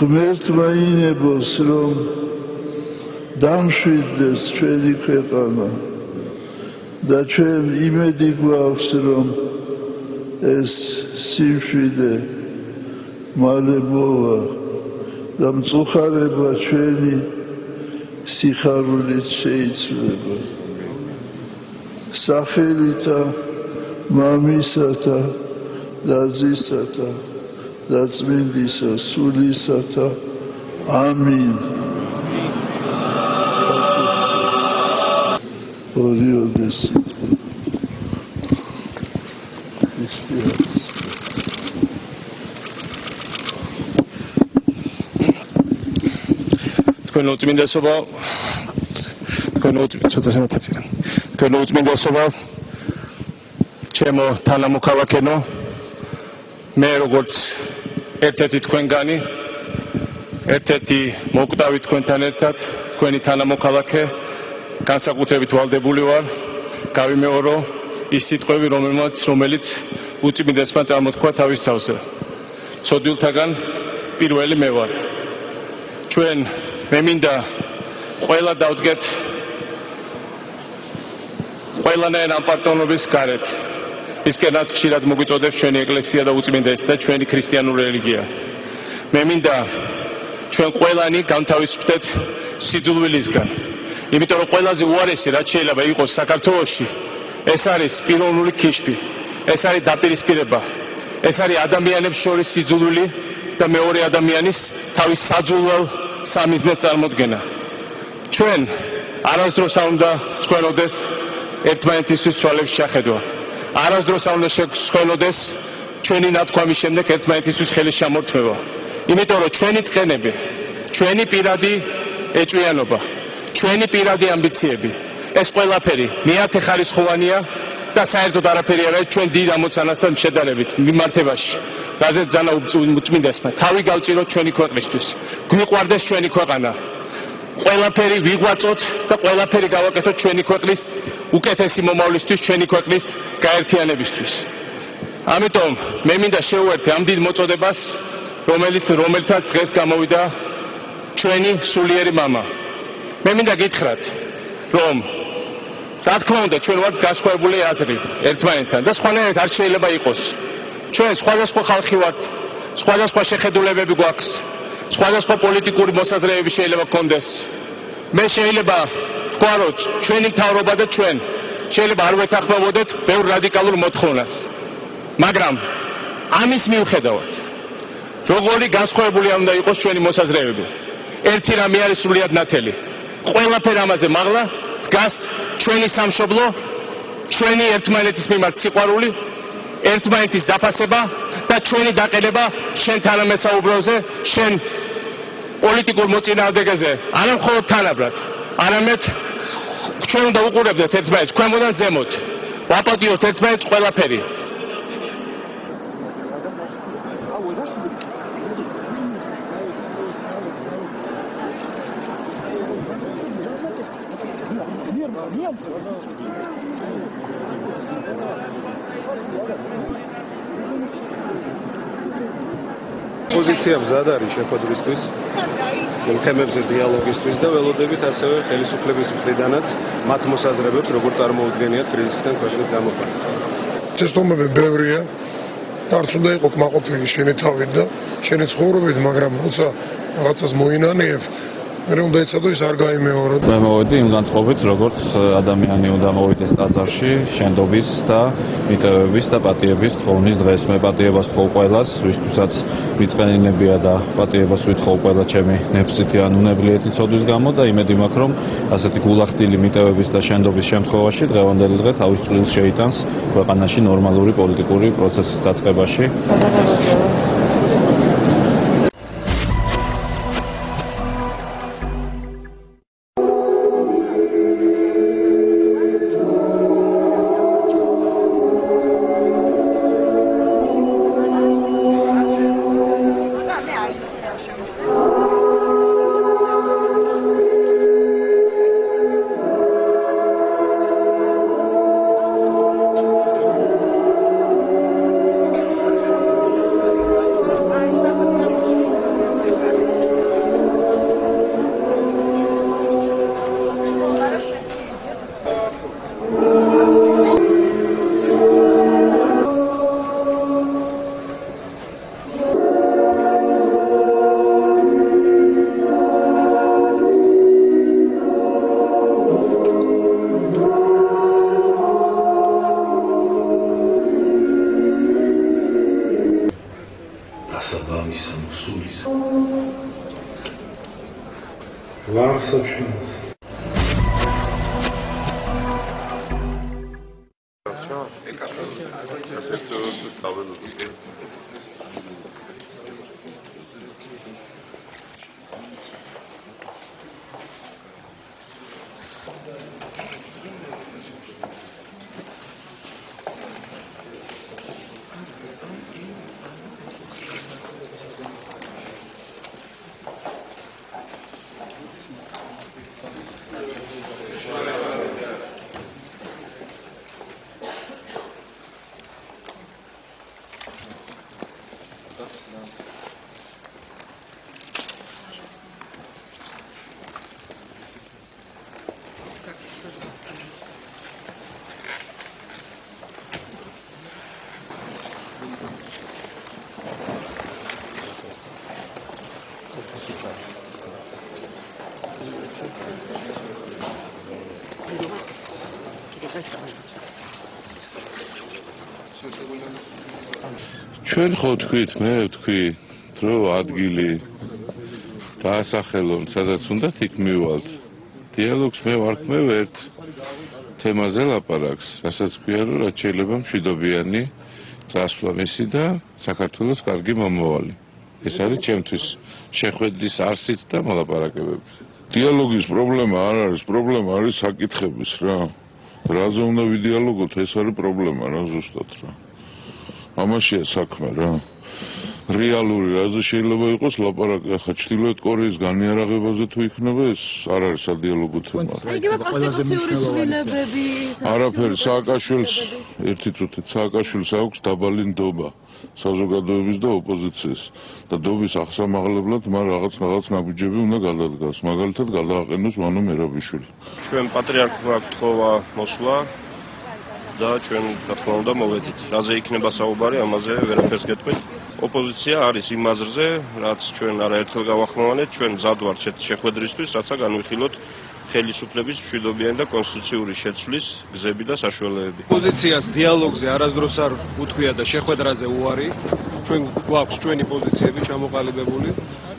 ღმერთმა ინებოს, რომ დამშვიდდეს ჩვენი ქვეყანა და ჩვენ იმედი გვაქვს, რომ ეს სიმშვიდე მალე მოვა და მწუხარება ჩვენი სიხარულით შეიცვლება. სახელითა მამისათა და ძისათა და წმინდისა სულისათა. ამინ. ორიოდეს თქვენ უწმინდესობა ჩემო თანამოქალაქენო, მე როგორც ერთ-ერთი თქვენგანი, ერთ-ერთი მოკვდავი თქვენთან ერთად, თქვენი თანამოქალაქე, განსაკუთრებით ვალდებული ვარ გავიმეორო ის სიტყვები, რომელიც უწმინდესმა წარმოთქვა თავის თავზე. ცოდვილთაგან პირველი მე ვარ. ჩვენ მე მინდა ყველა დავდგეთ ყველანაირ ამ პარტონობის გარეთ. ისკენაც ხშირად მოგვიწოდებს ჩვენი ეკლესია და უწმინდესი და ჩვენი ქრისტიანული რელიგია. მე მინდა ჩვენ ყველანი განთავისუფლდეთ სიძულვილისგან. იმიტომ რომ ყველაზე უარესი რაც შეიძლება იყოს საქართველოში, ეს არის პიროვნული ქიშთი, ეს არის დაპირისპირება, ეს არის ადამიანებს შორის სიძულვილი და მეორე ადამიანის თავის საძულველ სამიზნეს წარმოდგენა. ჩვენ არასდროს არ უნდა სხვენოდეს ერთმანეთისთვის ცვალების შეხედვა. არასდროს არ უნდა სხვენოდეს ჩვენი ნათქვამის შემდეგ ერთმანეთისთვის ხელის შემორთმევა. იმიტომ რომ ჩვენი წყენები, ჩვენი პირადი ეჭვიანობა, ჩვენი პირადი ამბიციები, ეს ყველაფერი მეათე ხარისხოვანია და საერთოდ არაფერი არ არის ჩვენ დიდ ამოცანასთან შედარებით მიმართებაში, რაზეც ძალა უწმინდესმა თავი გავწიროთ ჩვენი ქვეყნისთვის, გვიყვარდეს ჩვენი ქვეყანა, ყველაფერი ვიღვაწოთ და ყველაფერი გავაკეთოთ ჩვენი ქვეყნის უკეთესი მომავლისთვის, ჩვენი ქვეყნის გაერთიანებისთვის. ამიტომ მე მინდა შევუერთდე ამ დიდ მოწოდებას, რომელთაც დღეს გამოვიდა ჩვენი სულიერი მამა. მე მინდა გითხრათ, რომ რა თქმა უნდა ჩვენ ვართ განსხვავებული აზრი ერთმანეთთან და სხვანაირად არ შეიძლება იყოს. ჩვენ სხვადასხვა ხალხი ვართ, სხვადასხვა შეხედულებები გვაქვს, სხვადასხვა პოლიტიკური მოსაზრებები შეიძლება გქონდეს. მე შეიძლება ვთქვარო, ჩვენი მთავრობა და ჩვენ შეიძლება არ ვეთანხმებოდეთ ბევრ რადიკალურ მოთხოვნას. მაგრამ ამის მიუხედავად, როგორი განსხვავებული არ უნდა იყოს ჩვენი მოსაზრებები, ერთი რამე არის სრულიად ნათელი. ყველაფერ ამაზე მაღლა დგას ჩვენი სამშობლო, ჩვენი ერთმანეთის მიმართ სიყვარული, ერთმანეთის დაფასება და ჩვენი დაყენება შენ თანამესაუბროზე, შენ პოლიტიკურ მოწინააღმდეგეზე, არა მხოლოდ თანაბრად, არამედ ჩვენ უნდა უყურებდეთ ერთმანეთს ქვემოდან ზემოთ, ვაპატიოთ ერთმანეთს ყველაფერი. პოზიცია მზად არის შეხვედრისთვის, თემებზე დიალოგისთვის და ველოდებით ასევე ხელისუფლების მხრიდანაც მათ მოსაზრებებს, როგორ წარმოუდგენიათ კრიზისიდან ქვეყნის გამოყვანა. ცდომები ბევრია, არც უნდა იყო კმაყოფილი შენი თავით და შენი ცხოვრებით, მაგრამ როცა რაღაცას მოინანიებ, მე უნდა ეცადო ის არ გაიმეოროთ. მე მოვედი იმ განწყობით, როგორც ადამიანი უნდა მოვიდეს ტაძარში, შენდობის და მიტევების და პატიების თხოვნის დღეს. მე პატიებას ვთხოვ ყველას, ვისთვისაც ვიწყენინებია და პატიებას ვითხოვ ყველა ჩემი ნებსითი ან უნებლიეთი ცოდვის გამო და იმედი მაქვს, რომ ასეთი გულახდილი მიტევების და შენდობის შემთხვევაში დღევანდელი დღე თავის წვლილს შეიტანს ქვეყანაში ნორმალური პოლიტიკური პროცესის დაწყებაში. Сообщение. ჩვენ ხო თქვით, მე ვთქვი, რომ ადგილი დაასახელონ, სადაც უნდა იქ მივალთ. დიალოგს მე ვარქმევ ერთ თემაზე ლაპარაკს, რასაც ქვია, რომ რაც შეიძლება მშვიდობიანი წასვლა მისი და საქართველოს კარგი მომავალი. ეს არის ჩემთვის შეხვედრის არსიც და მოლაპარაკებების. დიალოგის პრობლემა არ არის, პრობლემა არის საკითხების რა. რაზე უნდა ვიდიალოგოთ, ეს არის პრობლემა რა ზუსტად რა. ამაშია საქმე რა. რეალური რაზე შეიძლება იყოს ლაპარაკი ახლა ჩრდილოეთ კორეის განიარაღებაზე თუ იქნება ეს არ არის სადიალოგო თემა. იგივე კონსტიტუციური ცვლილებები. არაფერი სააკაშვილს ერთი წუთით სააკაშვილს აქვს დაბალი ნდობა საზოგადოების და ოპოზიციის და დობის აღსამაღლებლად მან რაღაც ნაბიჯები უნდა გადადგას მაგალითად გადააყენოს მანო მერაბიშვილი. ჩვენ პატრიარქმა გთხოვა მოსვლა და ჩვენ რა თქმა უნდა მოვედით. რაზე იქნება საუბარი, ამაზე ვერაფერს გეტყვით. ოპოზიცია არის იმ აზრზე, რაც ჩვენ არაერთხელ გავახმოვანეთ, ჩვენ მზად ვართ შეხვედრისთვის, რაცა განვიხილოთ ხელისუფლების მშვიდობიანი და კონსტიტუციური შეცვლის გზები და საშუალებები. პოზიციას დიალოგზე არასდროს არ უთქვია და შეხვედრაზე უარი. ჩვენ გვაქვს ჩვენი პოზიციები ჩამოყალიბებული.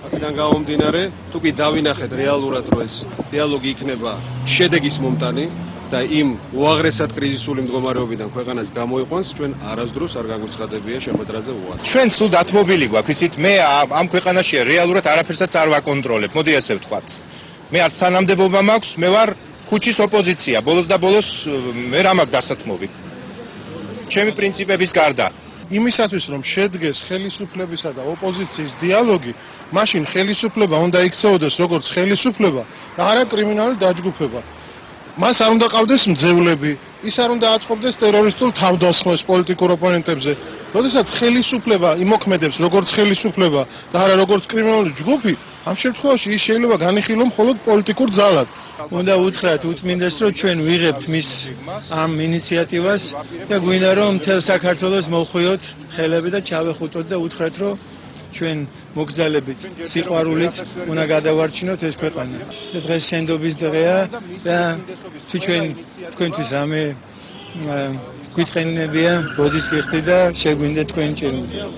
აქედან გამომდინარე, თუ კი დავინახეთ რეალურად, რომ ეს დიალოგი იქნება შედეგის მომტანი და იმ უაღრესად კრიზისული მდგომარეობიდან ქვეყანას გამოიყვანს, ჩვენ არასდროს არ გაგვიცხადებია შეხვედრაზე უარი. ჩვენ სულ დათმობილი გვაქვს, იცით, მე ამ ქვეყანაში რეალურად არაფერსაც არ ვაკონტროლებ. მოდი ესე ვთქვათ. მე არ სანამდებობა მაქვს, მე ვარ ქუჩის ოპოზიცია. ბოლოს და ბოლოს მე რა მაქვს დასათმობი. ჩემი პრინციპების გარდა. იმისათვის რომ შედგეს ხელისუფლებისა და ოპოზიციის დიალოგი, მაშინ ხელისუფლება უნდა იქცეოდეს როგორც ხელისუფლება და არა კრიმინალური დაჯგუფება. მას არ უნდა ყავდეს მძევლები, ის არ უნდა აწყობდეს ტერორისტულ თავდასხმას პოლიტიკურ ოპონენტებზე. როდესაც ხელისუფლება იმოქმედებს როგორც ხელისუფლება და არა როგორც კრიმინალური ჯგუფი, ამ შემთხვევაში ის შეიძლება განიხილო მხოლოდ პოლიტიკურ ძალად. უნდა უთხრათ უწმინდეს, რომ ჩვენ ვიღებთ მის ამ ინიციატივას და გვინდა რომ მთელ საქართველოს მოვხვიოთ ხელები და ჩავეხუტოთ და უთხრათ, რომ ჩვენ მოგზალებით სიყვარულით უნდა გადავარჩინოთ ეს ქვეყანა. დღეს შენდობის დღეა და ჩვენ თქვენთვის რამე გვიწყენებია, ბოდის გიხდი და შეგვინდა თქვენ ჭირმზე.